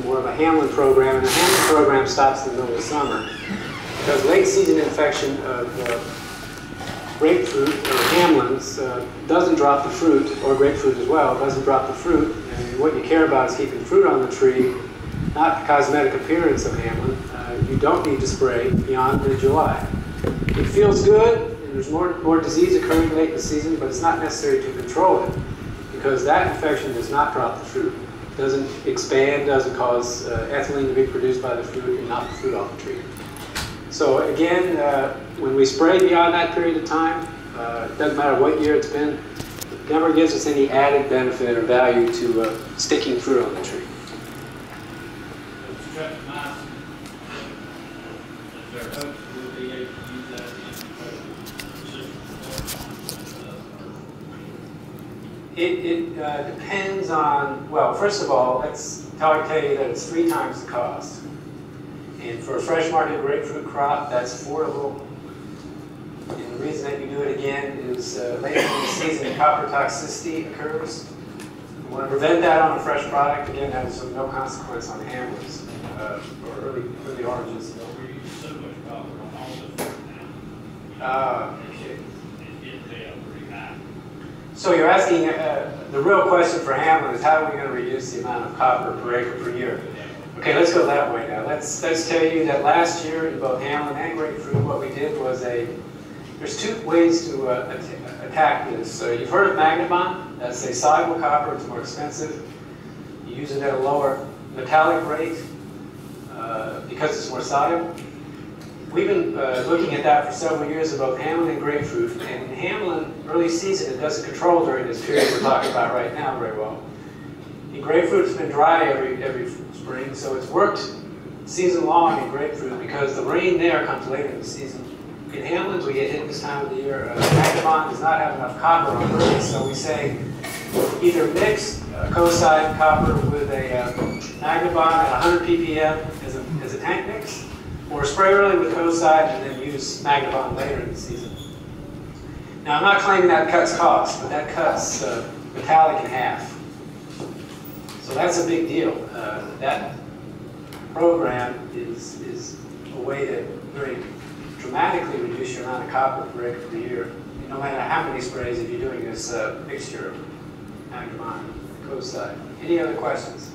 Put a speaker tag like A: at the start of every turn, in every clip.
A: more of a Hamlin program, and the Hamlin program stops in the middle of summer because late season infection of grapefruit or Hamlins doesn't drop the fruit, or grapefruit as well, doesn't drop the fruit, and what you care about is keeping the fruit on the tree, not the cosmetic appearance of Hamlin. You don't need to spray beyond mid-July. It feels good, and there's more disease occurring late in the season, but it's not necessary to control it because that infection does not drop the fruit. It doesn't expand, doesn't cause ethylene to be produced by the fruit and knock the fruit off the tree. So again, when we spray beyond that period of time, it doesn't matter what year it's been, it never gives us any added benefit or value to sticking fruit on the tree. It depends on, well, first of all, let's tell you that it's 3 times the cost. And for a fresh market grapefruit crop, that's affordable. And the reason that you do it again is later in the season, copper toxicity occurs. You want to prevent that on a fresh product. Again, that has no consequence on Hamlins or early oranges.
B: We use so much copper on all this now.
A: Okay.
B: It's pretty high.
A: So you're asking, the real question for Hamlin is how are we going to reduce the amount of copper per acre per year? Okay, let's go that way now. Let's tell you that last year in both Hamlin and grapefruit, what we did was there's 2 ways to attack this. So you've heard of Magnabond. That's a soluble copper. It's more expensive. You use it at a lower metallic rate because it's more soluble. We've been looking at that for several years in both Hamlin and grapefruit. And in Hamlin, early season, it doesn't control during this period we're talking about right now very well. In grapefruit, it's been dry every spring, so it's worked season long in grapefruit because the rain there comes later in the season. In Hamlins, we get hit this time of the year. Magnabond does not have enough copper on early, so we say either mix coside copper with a Magnabond at 100 ppm as a tank mix, or spray early with coside and then use Magnabond later in the season. Now, I'm not claiming that cuts cost, but that cuts metallic in half. So that's a big deal. That program is a way to very dramatically reduce your amount of copper per acre per year. No matter how many sprays, if you're doing this mixture of Magnabond and coside. Any other questions?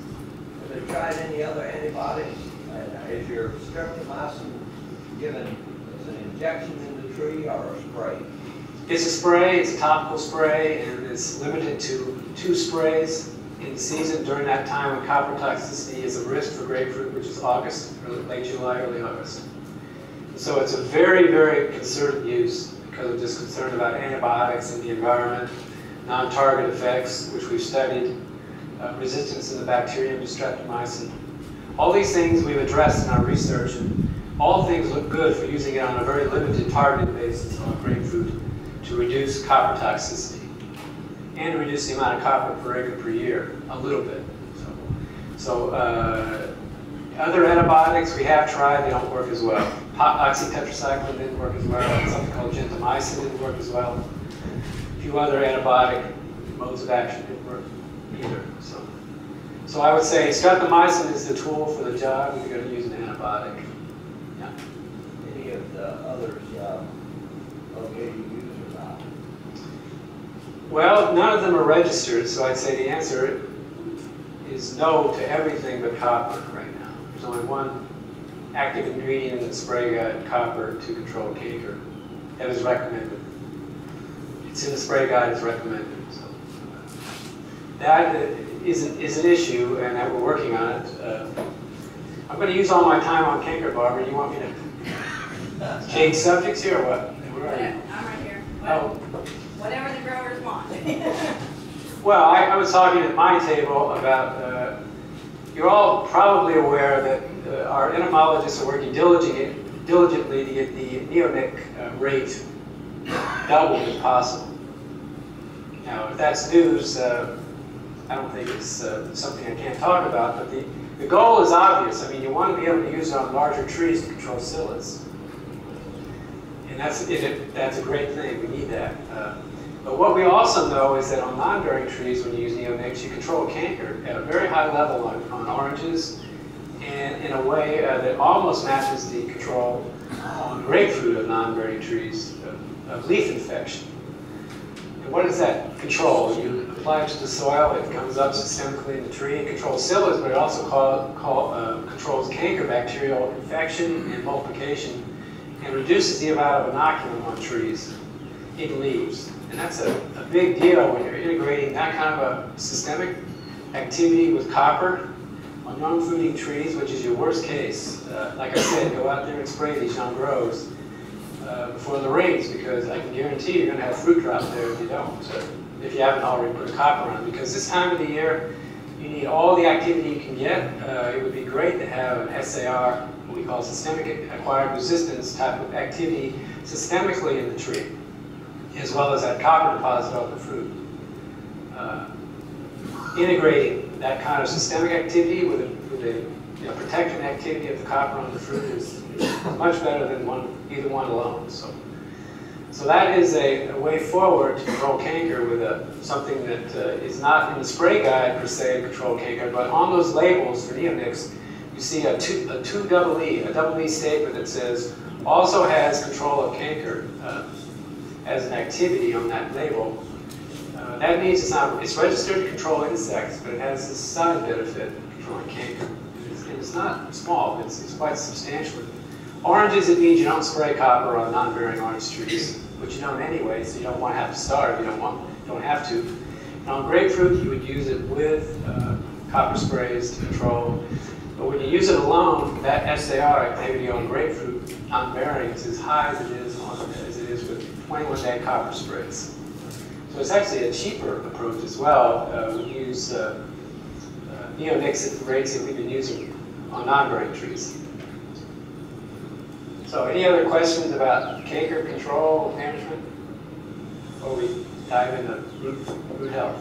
C: Have they tried any other antibiotics? Is your streptomycin given as an injection in the tree or a spray?
A: It's a spray. It's a topical spray, and it's limited to 2 sprays in the season during that time when copper toxicity is a risk for grapefruit, which is August, or late July, early August. So it's a very, very concerted use because of just concern about antibiotics in the environment, non-target effects, which we've studied, resistance in the bacterium to streptomycin. All these things we've addressed in our research, and all things look good for using it on a very limited targeted basis on grapefruit to reduce copper toxicity and to reduce the amount of copper per acre per year a little bit. So other antibiotics we have tried, they don't work as well. Oxytetracycline didn't work as well. Something called gentamicin didn't work as well. A few other antibiotic modes of action didn't work either. So I would say streptomycin is the tool for the job if you're going to use an antibiotic. Yeah.
C: Any of the others okay to use or not?
A: Well, none of them are registered, so I'd say the answer is no to everything but copper right now. There's only one active ingredient in the spray guide, copper, to control canker. That is recommended. It's in the spray guide, it's recommended. So that is an issue, and that we're working on it. I'm going to use all my time on canker, Barbara. You want me to change subjects here or what? Where are you?
D: I'm right here.
A: Oh.
D: Whatever the growers want.
A: Well, I was talking at my table about, you're all probably aware that our entomologists are working diligently to get the neonic rate doubled if possible. Now, if that's news, I don't think it's something I can't talk about, but the goal is obvious. I mean, you want to be able to use it on larger trees to control psyllids. And that's a great thing. We need that. But what we also know is that on non-bearing trees, when you use neonics, you control canker at a very high level on oranges in a way that almost matches the control on grapefruit of non-bearing trees of leaf infection. And what is that control? You apply it to the soil, it comes up systemically in the tree, it controls psyllids, but it also controls canker bacterial infection and multiplication, and reduces the amount of inoculum on trees in leaves. And that's a big deal when you're integrating that kind of a systemic activity with copper on young fruiting trees, which is your worst case. Like I said, go out there and spray these young grows before the rains, because I can guarantee you're going to have fruit drop there if you don't, if you haven't already put a copper on. Because this time of the year, you need all the activity you can get. It would be great to have an SAR, what we call systemic acquired resistance type of activity systemically in the tree, as well as that copper deposit on the fruit. Integrating that kind of systemic activity with a protecting activity of the copper on the fruit is much better than either one alone. So that is a way forward to control canker with something that is not in the spray guide per se to control canker, but on those labels for neonics, you see a double E statement that says also has control of canker as an activity on that label. That means it's registered to control insects, but it has this side benefit of controlling canker. It's not small, it's quite substantial. Oranges, it means you don't spray copper on non-bearing orange trees, which you don't anyway, so you don't want to have to starve, you don't have to. And on grapefruit, you would use it with copper sprays to control. But when you use it alone, that SAR activity on grapefruit non-bearing is as high as it is with 21-day copper sprays. So it's actually a cheaper approach as well. We use neonics at the rates that we've been using on non-bearing trees. So any other questions about canker control management before we dive into root health?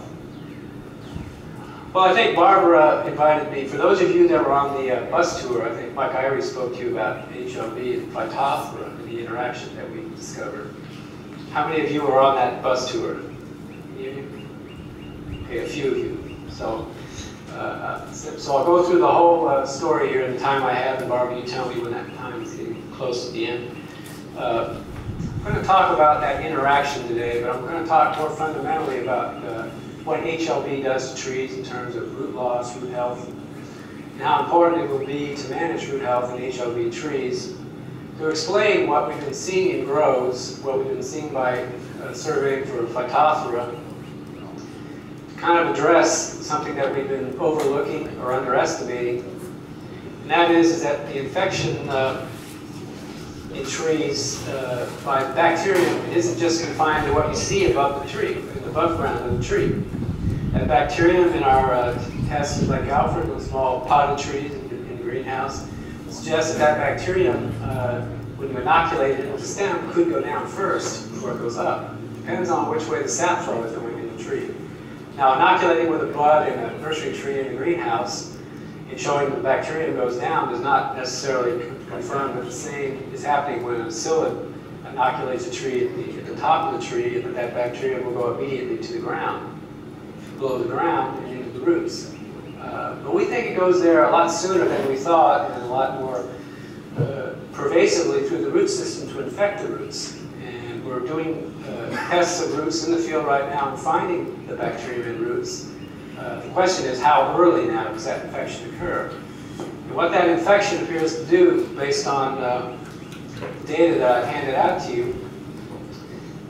A: Well, I think Barbara invited me, for those of you that were on the bus tour, I think Mike Irie spoke to you about HLB and phytopthora and the interaction that we discovered. How many of you were on that bus tour? Okay, a few of you. So I'll go through the whole story here in the time I have, and Barbara, you tell me when that time is getting close to the end. I'm going to talk about that interaction today, but I'm going to talk more fundamentally about what HLB does to trees in terms of root loss, root health, and how important it will be to manage root health in HLB trees. To explain what we've been seeing in grows, what we've been seeing by surveying for phytopthora, to kind of address something that we've been overlooking or underestimating, and that is that the infection in trees by bacterium isn't just confined to what you see above the tree, in the above ground of the tree. That bacterium in our tests like Alfred with small potted trees in the greenhouse suggests that bacterium, when you inoculate it with the stem, could go down first before it goes up. Depends on which way the sap flow is going in the tree. Now, inoculating with a bud in a nursery tree in the greenhouse and showing the bacterium goes down does not necessarily confirm that the same is happening when a psyllid inoculates a tree at the top of the tree, and that bacterium will go immediately to the ground, below the ground and into the roots. But we think it goes there a lot sooner than we thought, and a lot more pervasively through the root system to infect the roots. And we're doing tests of roots in the field right now and finding the bacterium in roots. The question is, how early now does that infection occur? And what that infection appears to do, based on data that I've handed out to you,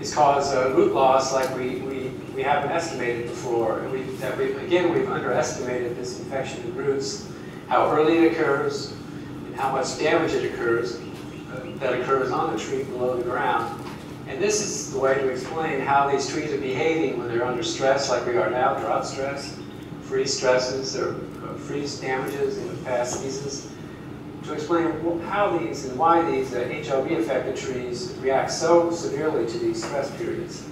A: is cause root loss like we haven't estimated before. And we've underestimated this infection in roots, how early it occurs, and how much damage it occurs that occurs on the tree below the ground. And this is the way to explain how these trees are behaving when they're under stress, like we are now, drought stress, freeze stresses, or freeze damages in the past seasons, to explain how these and why these HLB-affected trees react so severely to these stress periods.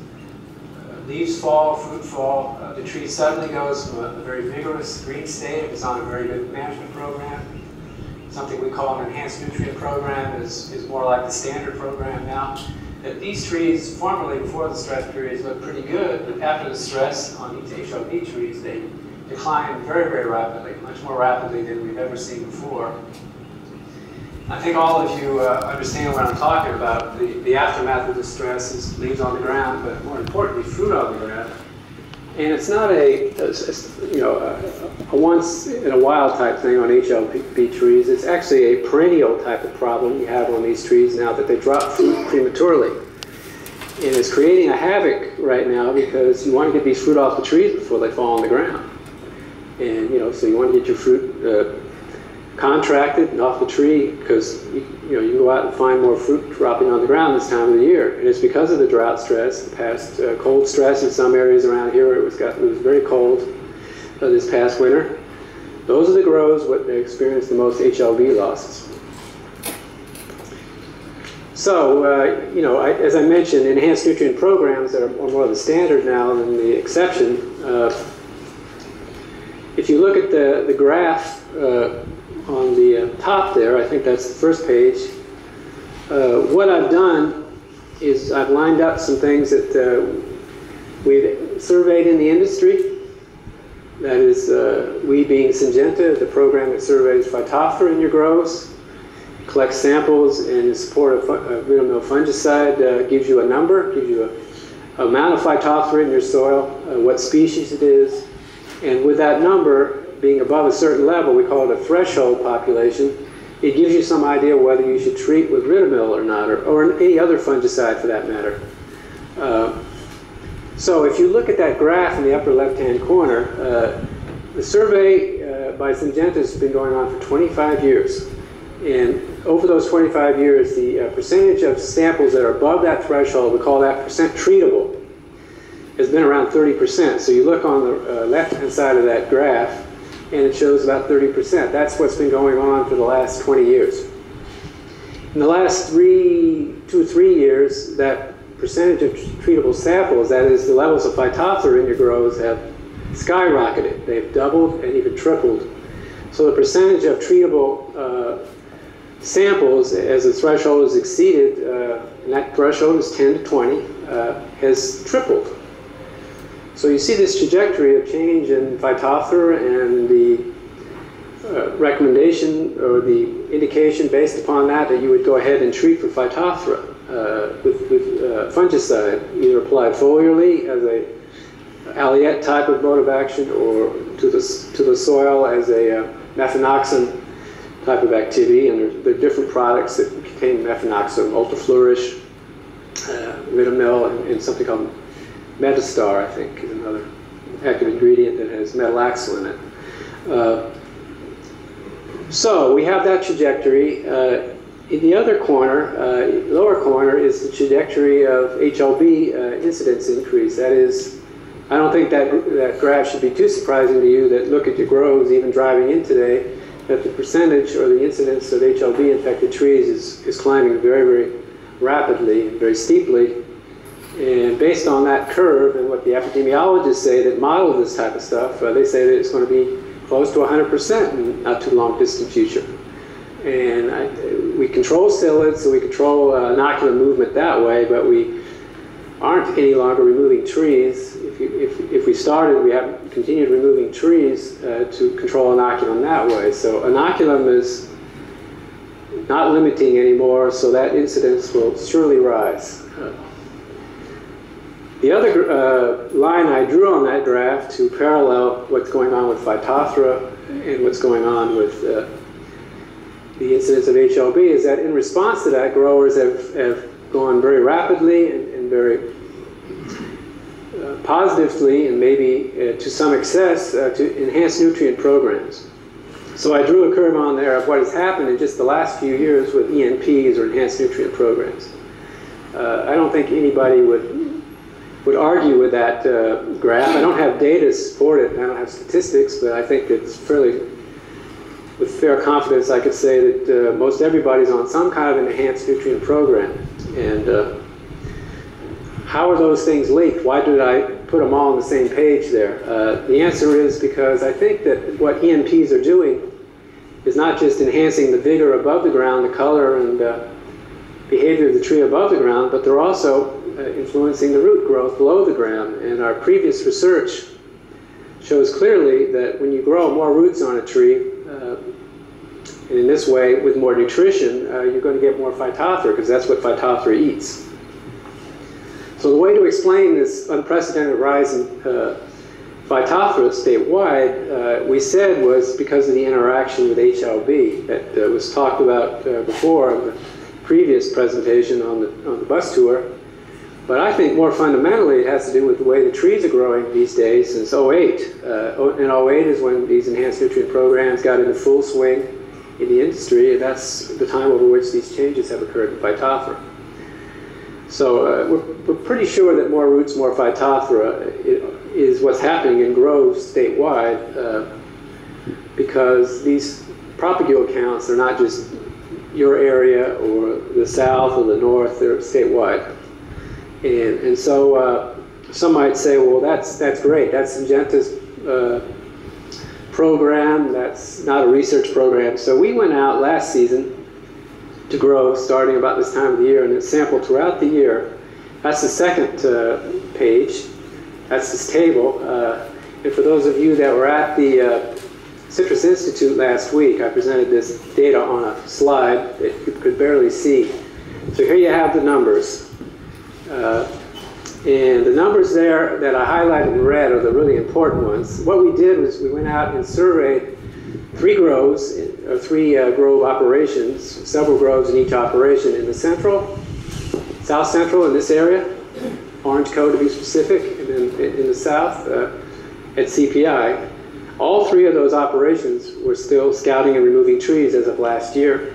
A: Leaves fall, fruit fall, the tree suddenly goes from a very vigorous green state if it's on a very good management program. Something we call an enhanced nutrient program is more like the standard program now. That these trees, formerly before the stress periods, look pretty good, but after the stress on these HLB trees, they decline very, very rapidly, much more rapidly than we've ever seen before. I think all of you understand what I'm talking about. The aftermath of the stress is leaves on the ground, but more importantly, fruit on the ground. And it's not a once in a while type thing on HLB trees. It's actually a perennial type of problem you have on these trees now that they drop fruit prematurely. And it's creating a havoc right now because you want to get these fruit off the trees before they fall on the ground. And so you want to get your fruit contracted and off the tree because you can go out and find more fruit dropping on the ground this time of the year. And it's because of the drought stress, the past cold stress in some areas around here. It was very cold this past winter. Those are the groves what they experience the most HLB losses. So, as I mentioned, enhanced nutrient programs are more the standard now than the exception. If you look at the graph on the top there, I think that's the first page. What I've done is I've lined up some things that we've surveyed in the industry. That is, we being Syngenta, the program that surveys phytopthora in your groves, collects samples and in support of Vitamil fungicide, gives you a number, gives you a amount of phytopthora in your soil, what species it is, and with that number being above a certain level, we call it a threshold population, it gives you some idea whether you should treat with Vitamil or not, or any other fungicide for that matter. So if you look at that graph in the upper left-hand corner, the survey by Syngenta has been going on for 25 years. And over those 25 years, the percentage of samples that are above that threshold, we call that percent treatable, has been around 30%. So you look on the left-hand side of that graph, and it shows about 30%. That's what's been going on for the last 20 years. In the last 2 or 3 years, that percentage of treatable samples, that is the levels of phytopthora in your groves, have skyrocketed. They've doubled and even tripled. So the percentage of treatable samples, as the threshold is exceeded, and that threshold is 10 to 20, has tripled. So you see this trajectory of change in phytopthora and the recommendation or the indication based upon that you would go ahead and treat for phytopthora with fungicide, either applied foliarly as a alliette type of mode of action or to the soil as a methanoxin type of activity. And there are different products that contain methanoxin, Ultraflourish, Vitamil, and something called Metastar, I think, is another active ingredient that has metalaxyl in it. So we have that trajectory. In the other corner, lower corner, is the trajectory of HLB incidence increase. That is, I don't think that graph should be too surprising to you that look at your groves, even driving in today, that the percentage or the incidence of HLB infected trees is climbing very, very rapidly, very steeply. And based on that curve and what the epidemiologists say that model this type of stuff, they say that it's going to be close to 100% in not too long distant future. And we control psyllids, so we control inoculant movement that way, but we aren't any longer removing trees. If we started, we have continued removing trees to control inoculum that way. So inoculum is not limiting anymore, so that incidence will surely rise. The other line I drew on that graph to parallel what's going on with phytopthora and what's going on with the incidence of HLB is that in response to that, growers have gone very rapidly and very positively and maybe to some excess to enhance nutrient programs. So I drew a curve on there of what has happened in just the last few years with ENPs or enhanced nutrient programs. I don't think anybody would argue with that graph. I don't have data to support it, and I don't have statistics, but I think it's fairly, with fair confidence, I could say that most everybody's on some kind of an enhanced nutrient program. And how are those things linked? Why did I put them all on the same page there? The answer is because I think that what ENPs are doing is not just enhancing the vigor above the ground, the color and behavior of the tree above the ground, but they're also influencing the root growth below the ground. And our previous research shows clearly that when you grow more roots on a tree, and in this way, with more nutrition, you're going to get more phytophthora, because that's what phytophthora eats. So the way to explain this unprecedented rise in phytophthora statewide, we said, was because of the interaction with HLB that was talked about before in the previous presentation on the bus tour. But I think more fundamentally it has to do with the way the trees are growing these days since '08. And '08 is when these enhanced nutrient programs got into full swing in the industry, and that's the time over which these changes have occurred in phytophthora. So we're pretty sure that more roots, more phytophthora is what's happening in groves statewide, because these propagule counts are not just your area or the south or the north, they're statewide. And so some might say, well, that's great. That's Syngenta's program. That's not a research program. So we went out last season to grow starting about this time of the year, and it sampled throughout the year. That's the second page. That's this table. And for those of you that were at the Citrus Institute last week, I presented this data on a slide that you could barely see. So here you have the numbers. And the numbers there that I highlighted in red are the really important ones. What we did was we went out and surveyed 3 groves, or 3 grove operations, several groves in each operation in the central, south central in this area, Orange Cove to be specific, and then in the south at CPI. All 3 of those operations were still scouting and removing trees as of last year.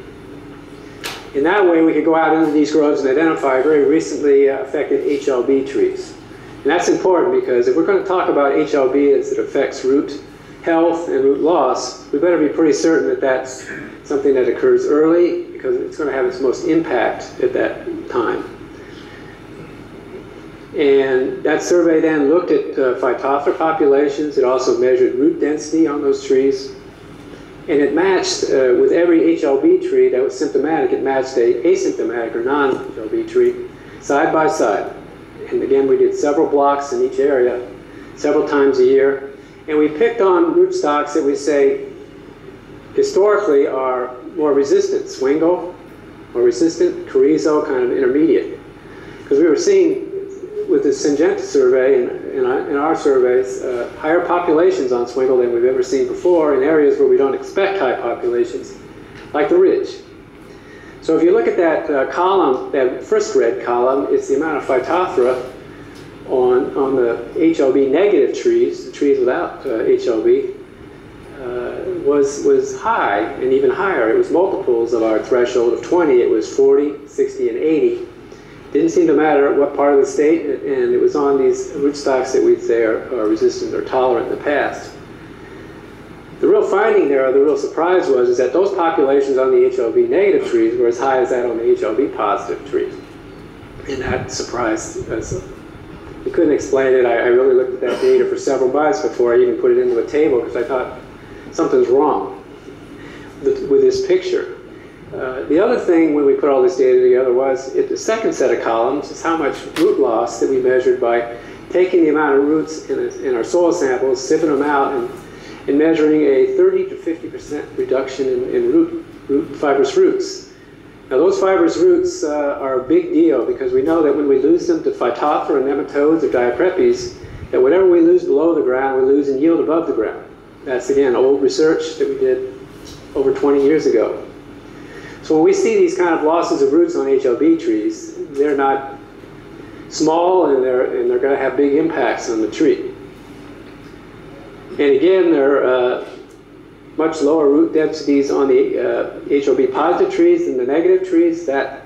A: In that way, we could go out into these groves and identify very recently affected HLB trees. And that's important because if we're going to talk about HLB as it affects root health and root loss, we better be pretty certain that that's something that occurs early, because it's going to have its most impact at that time. And that survey then looked at phytophthora populations. It also measured root density on those trees. And it matched with every HLB tree that was symptomatic, it matched a asymptomatic or non-HLB tree side by side. And again, we did several blocks in each area several times a year. And we picked on rootstocks that we say historically are more resistant. Swingle, more resistant. Carrizo, kind of intermediate. Because we were seeing with the Syngenta survey and in our surveys, higher populations on swingle than we've ever seen before in areas where we don't expect high populations, like the ridge. So if you look at that column, that first red column, it's the amount of phytophthora on the HLB negative trees, the trees without HLB, was high and even higher. It was multiples of our threshold of 20. It was 40, 60, and 80. Didn't seem to matter what part of the state, and it was on these rootstocks that we'd say are resistant or tolerant in the past. The real finding there, the real surprise was, is that those populations on the HLB negative trees were as high as that on the HLB positive trees. And that surprised us. We couldn't explain it. I really looked at that data for several months before I even put it into a table, because I thought something's wrong with this picture. The other thing when we put all this data together was the second set of columns is how much root loss that we measured by taking the amount of roots in our soil samples, sieving them out, and measuring a 30 to 50% reduction in fibrous roots. Now those fibrous roots are a big deal, because we know that when we lose them to phytophthora, nematodes, or diaprepes, that whatever we lose below the ground, we lose in yield above the ground. That's, again, old research that we did over 20 years ago. So when we see these kind of losses of roots on HLB trees, they're not small, and they're going to have big impacts on the tree. And again, there are much lower root densities on the HLB positive trees than the negative trees. That,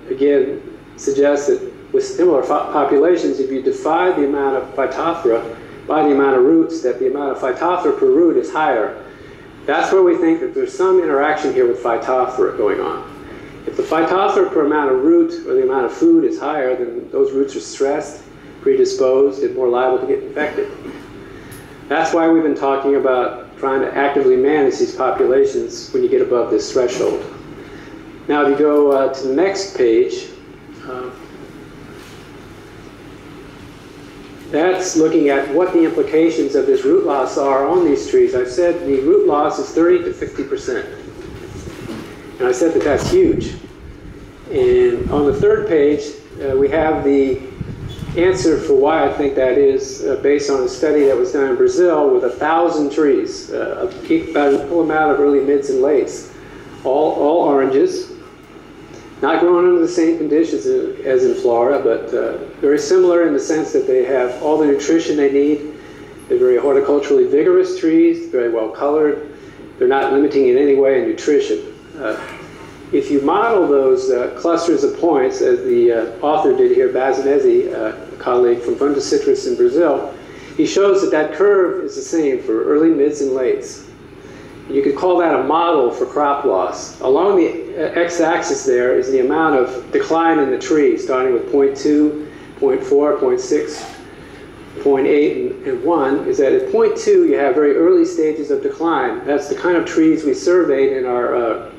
A: again, suggests that with similar populations, if you divide the amount of phytophthora by the amount of roots, that the amount of phytophthora per root is higher. That's where we think that there's some interaction here with phytophthora going on. If the phytophthora per amount of root, or the amount of food, is higher, then those roots are stressed, predisposed, and more liable to get infected. That's why we've been talking about trying to actively manage these populations when you get above this threshold. Now if you go to the next page, that's looking at what the implications of this root loss are on these trees. I've said the root loss is 30 to 50%. And I said that that's huge. And on the third page, we have the answer for why I think that is, based on a study that was done in Brazil with 1,000 trees, about an equal amount of early mids and lates, all oranges, not growing under the same conditions as in Florida, but very similar in the sense that they have all the nutrition they need. They're very horticulturally vigorous trees, very well colored. They're not limiting in any way in nutrition. If you model those clusters of points, as the author did here, Bazinesi, a colleague from Fundicitrus in Brazil, he shows that that curve is the same for early, mids, and lates. You could call that a model for crop loss. Along the x-axis there is the amount of decline in the tree, starting with 0.2, 0.4, 0.6, 0.8, and 1, is that at 0.2 you have very early stages of decline. That's the kind of trees we surveyed in our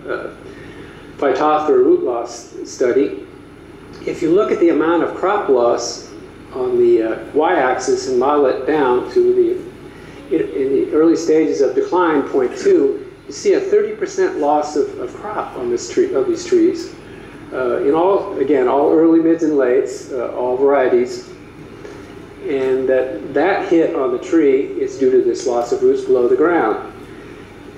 A: phytopthora root loss study. If you look at the amount of crop loss on the y-axis and model it down to in the early stages of decline, 0.2, you see a 30% loss of crop on this tree, of these trees. In all early, mids, and lates, all varieties. And that hit on the tree is due to this loss of roots below the ground.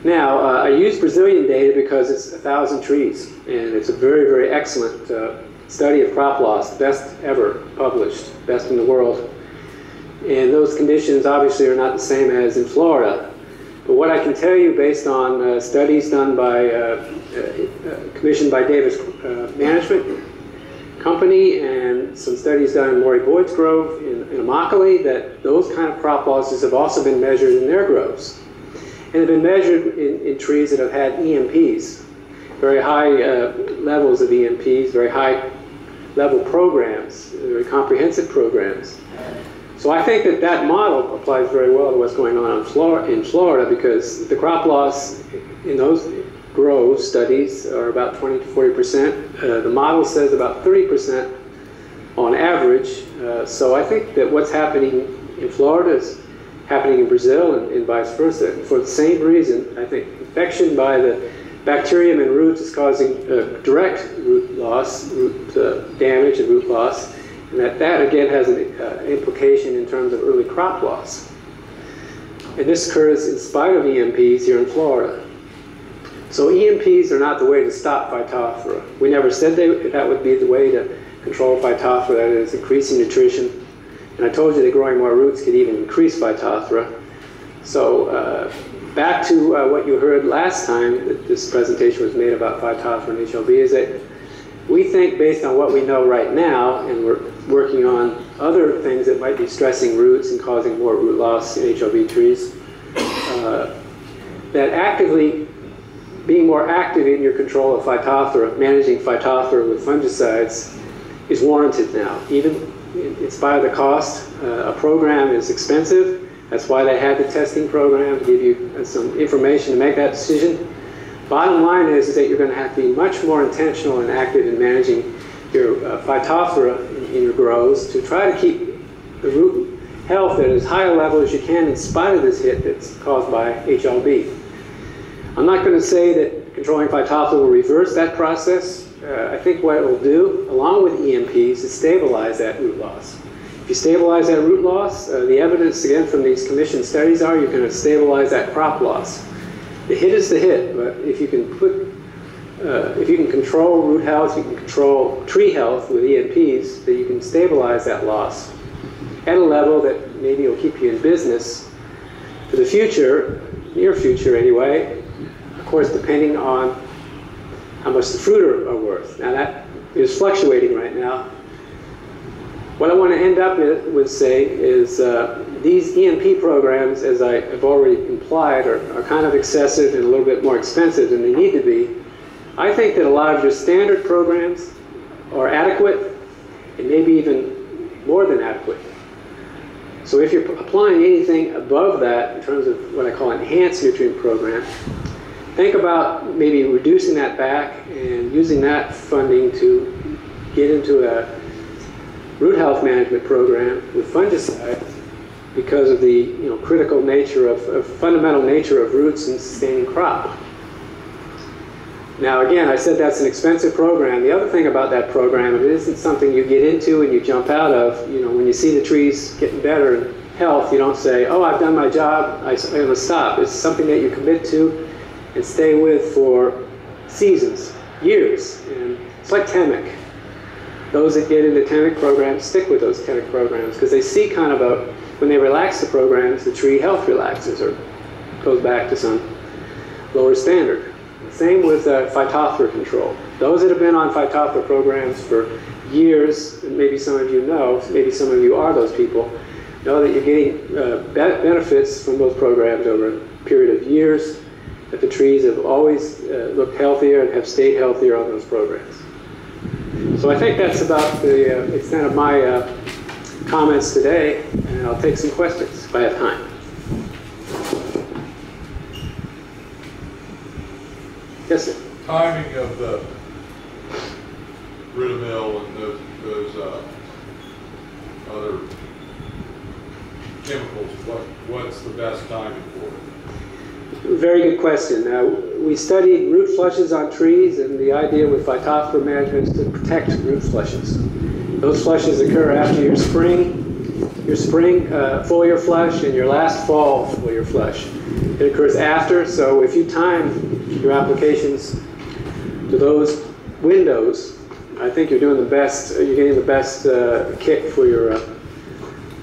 A: Now, I use Brazilian data because it's 1,000 trees, and it's a very, very excellent study of crop loss, the best ever published, best in the world. And those conditions obviously are not the same as in Florida. But what I can tell you based on studies done by, commissioned by Davis Management Company and some studies done in Maury Boyd's Grove in Immokalee, that those kind of crop losses have also been measured in their groves. And have been measured in trees that have had EMPs, very high levels of EMPs, very high level programs, very comprehensive programs. So I think that that model applies very well to what's going on in Florida, because the crop loss in those grove studies are about 20 to 40%. The model says about 30% on average. So I think that what's happening in Florida is happening in Brazil and vice versa. For the same reason, I think infection by the bacterium in roots is causing direct root loss, root damage and root loss. And that again has an implication in terms of early crop loss. And this occurs in spite of EMPs here in Florida. So EMPs are not the way to stop phytophthora. We never said that would be the way to control phytophthora, that is, increasing nutrition. And I told you that growing more roots could even increase phytophthora. So back to what you heard last time that this presentation was made about phytophthora and HLB, is that we think, based on what we know right now, and we're working on other things that might be stressing roots and causing more root loss in HLB trees, that being more active in your control of phytophthora, managing phytophthora with fungicides, is warranted now. Even in spite of the cost, a program is expensive. That's why they had the testing program, to give you some information to make that decision. Bottom line is that you're going to have to be much more intentional and active in managing your phytophthora in your grows to try to keep the root health at as high a level as you can in spite of this hit that's caused by HLB. I'm not going to say that controlling phytophthora will reverse that process. I think what it will do, along with EMPs, is stabilize that root loss. If you stabilize that root loss, the evidence, again, from these commissioned studies are you're going to stabilize that crop loss. The hit is the hit, but if you can control root health, you can control tree health with EMPs, that you can stabilize that loss at a level that maybe will keep you in business for the future, near future anyway, of course depending on how much the fruit are worth. Now that is fluctuating right now. What I want to end up with say is these EMP programs, as I have already implied, are kind of excessive and a little bit more expensive than they need to be. I think that a lot of your standard programs are adequate and maybe even more than adequate. So if you're applying anything above that in terms of what I call enhanced nutrient program, think about maybe reducing that back and using that funding to get into a root health management program with fungicides because of the critical nature of fundamental nature of roots in sustaining crop. Now again, I said that's an expensive program. The other thing about that program, it isn't something you get into and you jump out of. When you see the trees getting better in health, you don't say, oh, I've done my job, I'm going to stop. It's something that you commit to and stay with for seasons, years. And it's like TEMIC. Those that get into TEMIC programs stick with those TEMIC programs because they see kind of when they relax the programs, the tree health relaxes or goes back to some lower standard. Same with phytophthora control. Those that have been on phytophthora programs for years, and maybe some of you know, maybe some of you are those people, know that you're getting benefits from those programs over a period of years, that the trees have always looked healthier and have stayed healthier on those programs. So I think that's about the extent of my comments today, and I'll take some questions if I have time. Yes, sir.
E: Timing of the Ridamil and those other chemicals, what's the best timing for it?
A: Very good question. We studied root flushes on trees, and the idea with phytophthora management is to protect root flushes. Those flushes occur after your spring foliar flush and your last fall foliar flush. It occurs after, so if you time your applications to those windows, I think you're doing the best, you're getting the best kick for your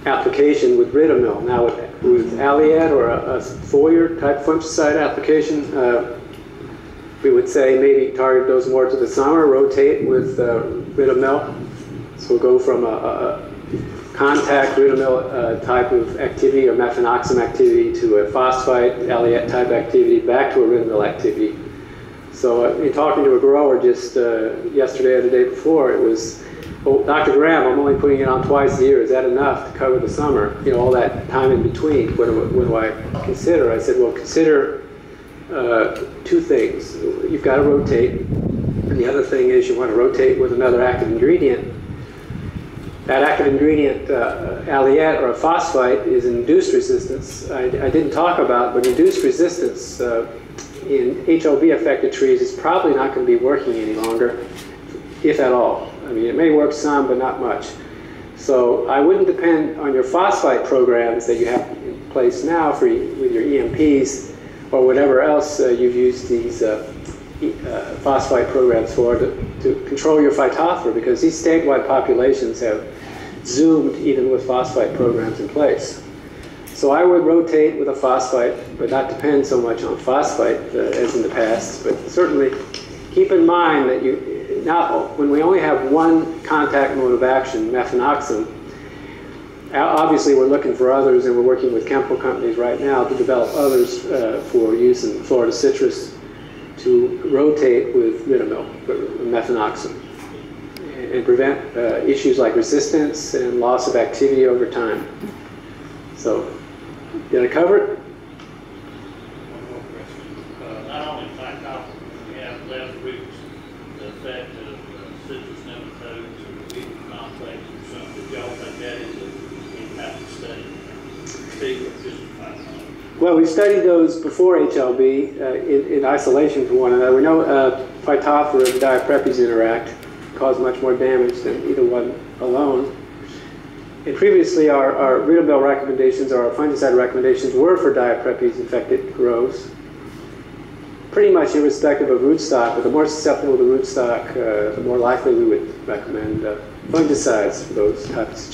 A: application with Ridamil. Now with Alliet or a foliar type fungicide application, we would say maybe target those more to the summer, rotate with Ridamil. So we'll go from a contact Ridamil type of activity or mefenoxam activity to a phosphite Alliet type activity back to a Ridamil activity. So in talking to a grower just yesterday or the day before, it was, oh, Dr. Graham, I'm only putting it on twice a year. Is that enough to cover the summer? All that time in between. What do I consider? I said, well, consider two things. You've got to rotate, and the other thing is you want to rotate with another active ingredient. That active ingredient, Alliet or a phosphite, is induced resistance. I didn't talk about, but induced resistance in HLV-affected trees is probably not going to be working any longer, if at all. I mean, it may work some, but not much. So I wouldn't depend on your phosphite programs that you have in place now with your EMPs or whatever else you've used these phosphite programs for to control your phytophthora, because these statewide populations have zoomed even with phosphite programs in place. So I would rotate with a phosphite, but not depend so much on phosphite as in the past. But certainly keep in mind that when we only have one contact mode of action, mefenoxam, obviously we're looking for others, and we're working with chemical companies right now to develop others for use in Florida citrus to rotate with Ridamil, mefenoxam, and prevent issues like resistance and loss of activity over time. So, did I cover it?
B: One more question. Not only phytophthora, we have left roots, the effect of citrus nematodes or weed complex or something. Did y'all think that is a type of study? Big or just phytophthora?
A: Well, we studied those before HLB in isolation from one another. We know phytophthora and diaprepes interact, cause much more damage than either one alone. And previously, our Ridamil recommendations or our fungicide recommendations were for diaprepes infected grows, pretty much irrespective of rootstock. But the more susceptible to rootstock, the more likely we would recommend fungicides for those types of situations.